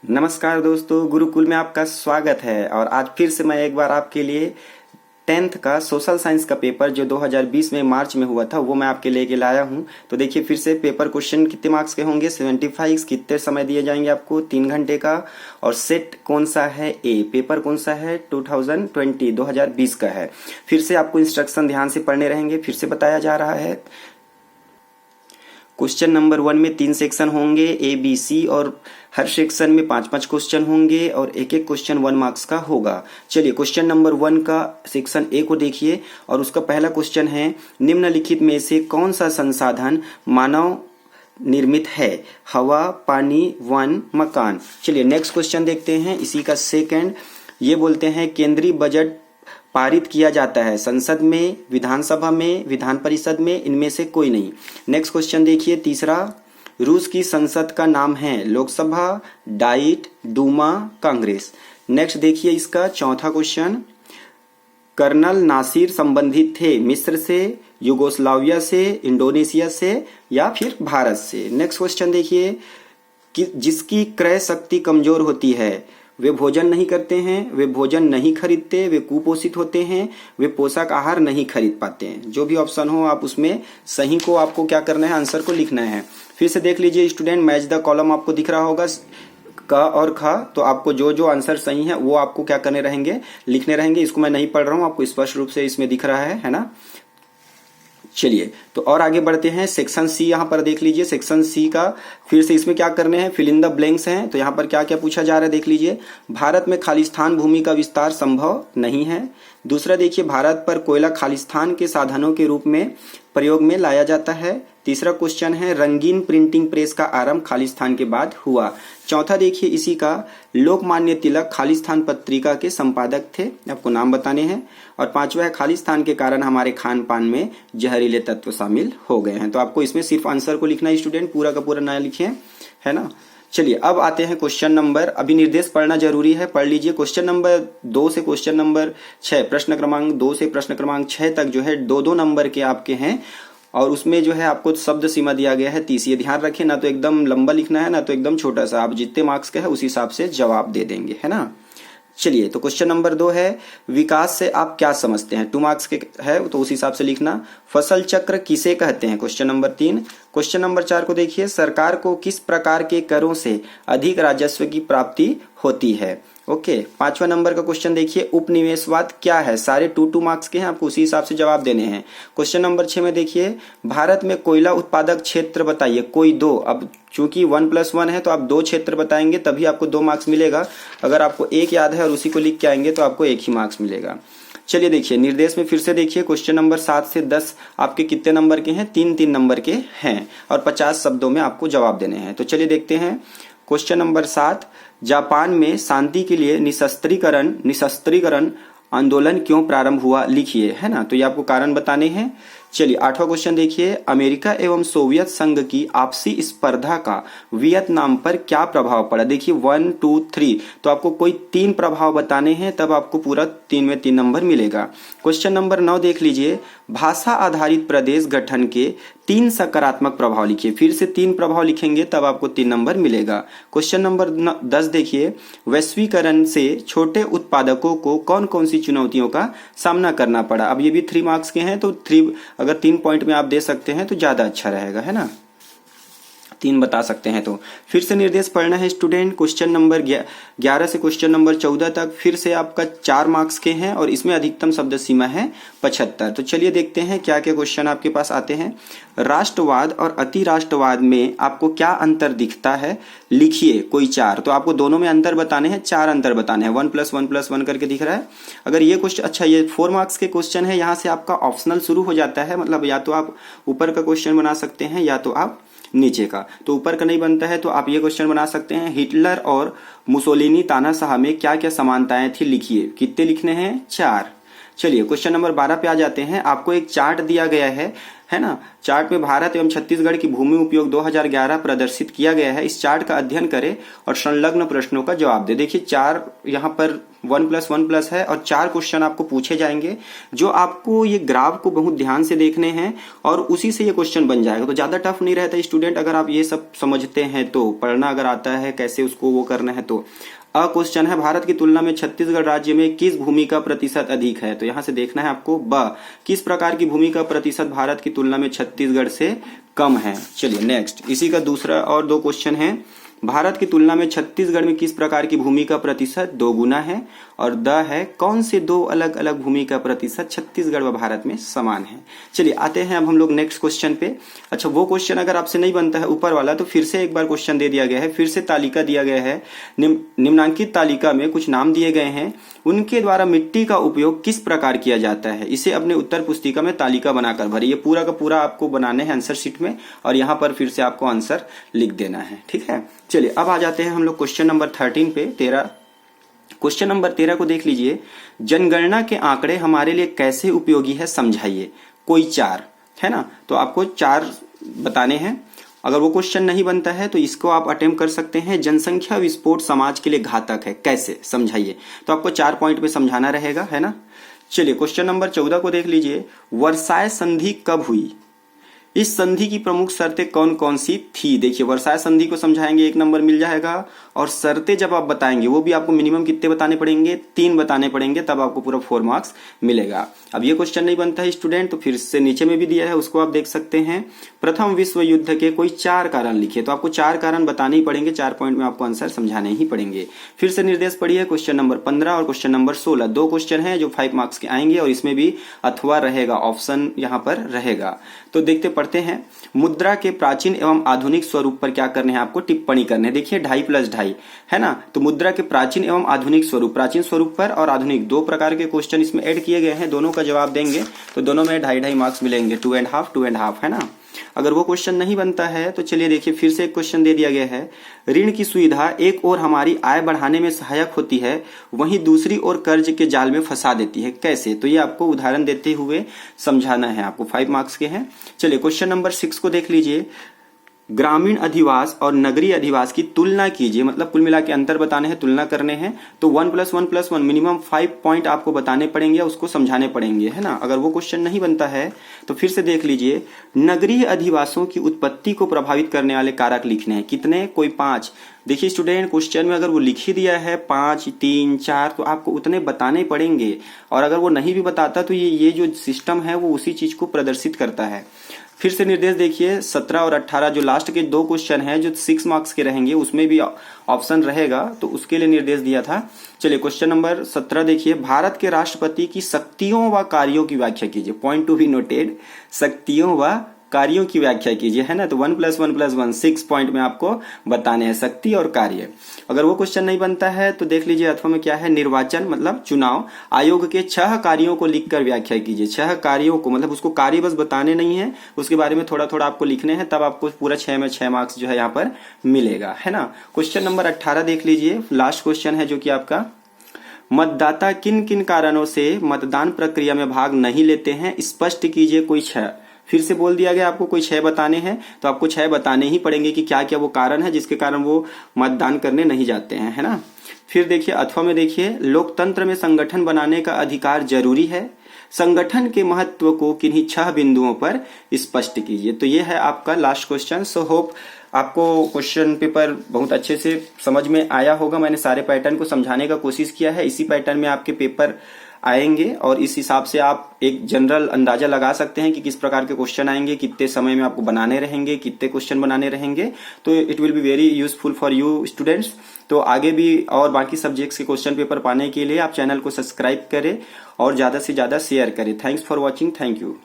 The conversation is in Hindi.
नमस्कार दोस्तों, गुरुकुल में आपका स्वागत है। और आज फिर से मैं एक बार आपके लिए 10th का सोशल साइंस का पेपर जो 2020 में मार्च में हुआ था वो मैं आपके लेके लाया हूं। तो देखिए फिर से पेपर क्वेश्चन कितने मार्क्स के होंगे 75। कितने समय दिए जाएंगे आपको 3 घंटे का। और सेट कौन सा है ए, पेपर कौन सा है 2020 का है। फिर से आपको इंस्ट्रक्शन ध्यान से पढ़ने रहेंगे। फिर से बताया जा रहा है, क्वेश्चन नंबर 1 में 3 सेक्शन होंगे ए बी सी, और हर सेक्शन में 5-5 क्वेश्चन होंगे और एक एक क्वेश्चन 1 मार्क्स का होगा। चलिए क्वेश्चन नंबर 1 का सेक्शन ए को देखिए और उसका पहला क्वेश्चन है, निम्नलिखित में से कौन सा संसाधन मानव निर्मित है? हवा, पानी, वन, मकान। चलिए नेक्स्ट क्वेश्चन देखते हैं। इसी का सेकंड ये बोलते हैं, केंद्रीय बजट पारित किया जाता है संसद में, विधानसभा में, विधान परिषद में, इनमें से कोई नहीं। नेक्स्ट क्वेश्चन देखिए तीसरा, रूस की संसद का नाम है लोकसभा, डाइट, डूमा, कांग्रेस। नेक्स्ट देखिए इसका चौथा क्वेश्चन, कर्नल नासिर संबंधित थे मिस्र से, युगोस्लाविया से, इंडोनेशिया से या फिर भारत से। नेक्स्ट क्वेश्चन देखिए कि जिसकी क्रय शक्ति कमजोर होती है वे भोजन नहीं करते हैं, वे भोजन नहीं खरीदते, वे कुपोषित होते हैं, वे पोषक आहार नहीं खरीद पाते हैं। जो भी ऑप्शन हो आप उसमें सही को आपको क्या करना है, आंसर को लिखना है। फिर से देख लीजिए स्टूडेंट, मैच द कॉलम आपको दिख रहा होगा क और ख। तो आपको जो जो आंसर सही है वो आपको क्या करने रहेंगे, लिखने रहेंगे। इसको मैं नहीं पढ़ रहा हूं, आपको स्पष्ट रूप से इसमें दिख रहा है ना। चलिए तो और आगे बढ़ते हैं। सेक्शन सी यहां पर देख लीजिए। सेक्शन सी का फिर से इसमें क्या करने हैं, फिल इन द ब्लैंक्स हैं। तो यहां पर क्या क्या पूछा जा रहा है देख लीजिए। भारत में खालिस्तान भूमि का विस्तार संभव नहीं है। दूसरा देखिए, भारत पर कोयला खालिस्तान के साधनों के रूप में प्रयोग में लाया जाता है। तीसरा क्वेश्चन है, रंगीन प्रिंटिंग प्रेस का आरंभ खालिस्तान के बाद हुआ। चौथा देखिए इसी का, लोकमान्य तिलक खालिस्तान पत्रिका के संपादक थे, आपको नाम बताने हैं। और पांचवा है, खालिस्तान के कारण हमारे खान पान में जहरीले तत्व शामिल हो गए हैं। तो आपको इसमें सिर्फ आंसर को लिखना है स्टूडेंट, पूरा का पूरा ना लिखे, है ना। चलिए अब आते हैं क्वेश्चन नंबर, अभी निर्देश पढ़ना जरूरी है, पढ़ लीजिए। क्वेश्चन नंबर 2 से क्वेश्चन नंबर 6, प्रश्न क्रमांक 2 से प्रश्न क्रमांक 6 तक जो है 2-2 नंबर के आपके हैं। और उसमें जो है आपको शब्द सीमा दिया गया है 30। ये ध्यान रखें, ना तो एकदम लंबा लिखना है ना तो एकदम छोटा सा। आप जितने मार्क्स के है उस हिसाब से जवाब दे देंगे, है ना। चलिए तो क्वेश्चन नंबर 2 है, विकास से आप क्या समझते हैं? 2 मार्क्स के है तो उस हिसाब से लिखना। फसल चक्र किसे कहते हैं? Question number 3। क्वेश्चन नंबर 4 को देखिए, सरकार को किस प्रकार के करों से अधिक राजस्व की प्राप्ति होती है? ओके। 5वां नंबर का क्वेश्चन देखिए, उपनिवेशवाद क्या है? सारे 2-2 मार्क्स के हैं, आपको उसी हिसाब से जवाब देने हैं। क्वेश्चन नंबर 6 में देखिए, भारत में कोयला उत्पादक क्षेत्र बताइए, कोई 2। अब चूंकि 1+1 है तो आप 2 क्षेत्र बताएंगे तभी आपको 2 मार्क्स मिलेगा। अगर आपको एक याद है और उसी को लिख के आएंगे तो आपको 1 ही मार्क्स मिलेगा। चलिए देखिए निर्देश में फिर से देखिए, क्वेश्चन नंबर 7 से 10 आपके कितने नंबर के हैं? 3-3 नंबर के हैं और 50 शब्दों में आपको जवाब देने हैं। तो चलिए देखते हैं क्वेश्चन नंबर 7, जापान में शांति के लिए निशस्त्रीकरण आंदोलन क्यों प्रारंभ हुआ? लिखिए, है ना। तो ये आपको कारण बताने हैं। चलिए 8वां क्वेश्चन देखिए, अमेरिका एवं सोवियत संघ की आपसी स्पर्धा का वियतनाम पर क्या प्रभाव पड़ा? देखिए 1, 2, 3, तो आपको कोई 3 प्रभाव बताने हैं, तब आपको पूरा 3 में 3 नंबर मिलेगा। क्वेश्चन नंबर 9 देख लीजिए, भाषा आधारित प्रदेश गठन के 3 सकारात्मक प्रभाव लिखिए। फिर से 3 प्रभाव लिखेंगे तब आपको 3 नंबर मिलेगा। क्वेश्चन नंबर 10 देखिए, वैश्वीकरण से छोटे उत्पादकों को कौन कौन सी चुनौतियों का सामना करना पड़ा? अब ये भी 3 मार्क्स के हैं, तो 3 अगर 3 पॉइंट में आप दे सकते हैं तो ज्यादा अच्छा रहेगा, है ना। 3 बता सकते हैं तो फिर से निर्देश पढ़ना है स्टूडेंट। क्वेश्चन नंबर 11 से क्वेश्चन नंबर 14 तक फिर से आपका 4 मार्क्स के हैं और इसमें अधिकतम शब्द सीमा है 75। तो चलिए देखते हैं क्या क्या क्वेश्चन आपके पास आते हैं। राष्ट्रवाद और अति राष्ट्रवाद में आपको क्या अंतर दिखता है? लिखिए कोई 4। तो आपको दोनों में अंतर बताने हैं, 4 अंतर बताने हैं। 1+1+1 करके दिख रहा है। अगर ये क्वेश्चन, अच्छा ये 4 मार्क्स के क्वेश्चन है, यहाँ से आपका ऑप्शनल शुरू हो जाता है। मतलब या तो आप ऊपर का क्वेश्चन बना सकते हैं या तो आप नीचे का। तो ऊपर का नहीं बनता है तो आप ये क्वेश्चन बना सकते हैं, हिटलर और मुसोलिनी तानाशाह में क्या क्या समानताएं थी? लिखिए। कितने लिखने हैं? 4। चलिए क्वेश्चन नंबर 12 पे आ जाते हैं। आपको एक चार्ट दिया गया है है ना। चार्ट में भारत एवं छत्तीसगढ़ की भूमि उपयोग 2011 प्रदर्शित किया गया है। इस चार्ट का अध्ययन करें और संलग्न प्रश्नों का जवाब दे। देखिए चार यहाँ पर 1+1+ है और 4 क्वेश्चन आपको पूछे जाएंगे, जो आपको ये ग्राफ को बहुत ध्यान से देखने हैं और उसी से ये क्वेश्चन बन जाएगा। तो ज्यादा टफ नहीं रहता स्टूडेंट, अगर आप ये सब समझते हैं तो, पढ़ना अगर आता है कैसे उसको वो करना है तो। क्वेश्चन है भारत की तुलना में छत्तीसगढ़ राज्य में किस भूमि का प्रतिशत अधिक है। तो यहां से देखना है आपको किस प्रकार की भूमि का प्रतिशत भारत की तुलना में छत्तीसगढ़ से कम है। चलिए नेक्स्ट, इसी का दूसरा और 2 क्वेश्चन है। भारत की तुलना में छत्तीसगढ़ में किस प्रकार की भूमि का प्रतिशत 2 गुना है। और है कौन से 2 अलग अलग भूमि का प्रतिशत छत्तीसगढ़ व भारत में समान है। चलिए आते हैं अब हम लोग नेक्स्ट क्वेश्चन पे। अच्छा वो क्वेश्चन अगर आपसे नहीं बनता है ऊपर वाला, तो फिर से एक बार क्वेश्चन दे दिया गया है, फिर से तालिका दिया गया है। निम्नांकित तालिका में कुछ नाम दिए गए हैं, उनके द्वारा मिट्टी का उपयोग किस प्रकार किया जाता है। इसे अपने उत्तर पुस्तिका में तालिका बनाकर भरिए। ये पूरा का पूरा आपको बनाने हैं आंसर शीट में, और यहाँ पर फिर से आपको आंसर लिख देना है, ठीक है। चलिए अब आ जाते हैं हम लोग क्वेश्चन नंबर 13 पे। क्वेश्चन नंबर 13 को देख लीजिए। जनगणना के आंकड़े हमारे लिए कैसे उपयोगी है समझाइए। कोई 4 है ना, तो आपको 4 बताने हैं। अगर वो क्वेश्चन नहीं बनता है तो इसको आप अटेम्प्ट कर सकते हैं। जनसंख्या विस्फोट समाज के लिए घातक है, कैसे समझाइए। तो आपको 4 पॉइंट पे समझाना रहेगा, है ना। चलिए क्वेश्चन नंबर 14 को देख लीजिए। वर्साय संधि कब हुई। इस संधि की प्रमुख शर्तें कौन कौन सी थी। देखिए वर्साय संधि को समझाएंगे 1 नंबर मिल जाएगा, और शर्तें जब आप बताएंगे वो भी आपको मिनिमम कितने बताने पड़ेंगे, 3 बताने पड़ेंगे, तब आपको पूरा 4 मार्क्स मिलेगा। अब ये क्वेश्चन नहीं बनता है स्टूडेंट, तो फिर से नीचे में भी दिया है, उसको आप देख सकते हैं। प्रथम विश्व युद्ध के कोई 4 कारण लिखिए। तो आपको 4 कारण बताने ही पड़ेंगे, 4 पॉइंट में आपको आंसर समझाने ही पड़ेंगे। फिर से निर्देश पढ़िए क्वेश्चन नंबर 15 और क्वेश्चन नंबर 16, 2 क्वेश्चन है जो 5 मार्क्स के आएंगे, और इसमें भी अथवा रहेगा, ऑप्शन यहाँ पर रहेगा। तो देखते पढ़ते हैं। मुद्रा के प्राचीन एवं आधुनिक स्वरूप पर क्या करने हैं आपको, टिप्पणी करने। देखिए 2.5 + 2.5 है ना। तो मुद्रा के प्राचीन एवं आधुनिक स्वरूप, प्राचीन स्वरूप पर और आधुनिक 2 प्रकार के क्वेश्चन इसमें ऐड किए गए हैं। दोनों का जवाब देंगे तो दोनों में 2.5 मार्क्स मिलेंगे, 2.5 है ना। अगर वो क्वेश्चन नहीं बनता है तो चलिए देखिए फिर से एक क्वेश्चन दे दिया गया है। ऋण की सुविधा एक ओर हमारी आय बढ़ाने में सहायक होती है, वहीं दूसरी ओर कर्ज के जाल में फंसा देती है, कैसे। तो ये आपको उदाहरण देते हुए समझाना है, आपको 5 मार्क्स के हैं। चलिए क्वेश्चन नंबर 6 को देख लीजिए। ग्रामीण अधिवास और नगरीय अधिवास की तुलना कीजिए, मतलब कुल मिला के अंतर बताने हैं, तुलना करने हैं। तो 1+1+1 मिनिमम 5 पॉइंट आपको बताने पड़ेंगे, उसको समझाने पड़ेंगे, है ना। अगर वो क्वेश्चन नहीं बनता है तो फिर से देख लीजिए। नगरीय अधिवासों की उत्पत्ति को प्रभावित करने वाले कारक लिखने हैं, कितने, कोई 5। देखिए स्टूडेंट क्वेश्चन में अगर वो लिख ही दिया है 5, 3, 4, तो आपको उतने बताने पड़ेंगे, और अगर वो नहीं भी बताता तो ये जो सिस्टम है वो उसी चीज को प्रदर्शित करता है। फिर से निर्देश देखिए 17 और 18 जो लास्ट के 2 क्वेश्चन हैं जो 6 मार्क्स के रहेंगे, उसमें भी ऑप्शन रहेगा, तो उसके लिए निर्देश दिया था। चलिए क्वेश्चन नंबर 17 देखिए। भारत के राष्ट्रपति की शक्तियों व कार्यों की व्याख्या कीजिए। पॉइंट टू बी नोटेड, शक्तियों व कार्यों की व्याख्या कीजिए, है ना। तो 1+1+1 6 पॉइंट में आपको बताने हैं शक्ति और कार्य। अगर वो क्वेश्चन नहीं बनता है तो देख लीजिए अथवा में क्या है, निर्वाचन मतलब चुनाव आयोग के 6 कार्यों को लिखकर व्याख्या कीजिए। 6 कार्यों को, मतलब उसको कार्य बस बताने नहीं है, उसके बारे में थोड़ा थोड़ा आपको लिखने हैं, तब आपको पूरा 6 में 6 मार्क्स जो है यहाँ पर मिलेगा, है ना। क्वेश्चन नंबर 18 देख लीजिए, लास्ट क्वेश्चन है जो कि आपका, मतदाता किन किन कारणों से मतदान प्रक्रिया में भाग नहीं लेते हैं, स्पष्ट कीजिए कोई 6। फिर से बोल दिया गया आपको कोई 6 बताने हैं, तो आपको 6 बताने ही पड़ेंगे कि क्या क्या वो कारण है जिसके कारण वो मतदान करने नहीं जाते हैं, है ना। फिर देखिए अथवा में देखिए, लोकतंत्र में संगठन बनाने का अधिकार जरूरी है, संगठन के महत्व को किन्हीं 6 बिंदुओं पर स्पष्ट कीजिए। तो ये है आपका लास्ट क्वेश्चन। सो होप आपको क्वेश्चन पेपर बहुत अच्छे से समझ में आया होगा। मैंने सारे पैटर्न को समझाने का कोशिश किया है, इसी पैटर्न में आपके पेपर आएंगे, और इस हिसाब से आप एक जनरल अंदाजा लगा सकते हैं कि किस प्रकार के क्वेश्चन आएंगे, कितने समय में आपको बनाने रहेंगे, कितने क्वेश्चन बनाने रहेंगे। तो it will be very useful for you students. तो आगे भी और बाकी सब्जेक्ट्स के क्वेश्चन पेपर पाने के लिए आप चैनल को सब्सक्राइब करें और ज्यादा से ज्यादा शेयर करें। Thanks for watching, thank you.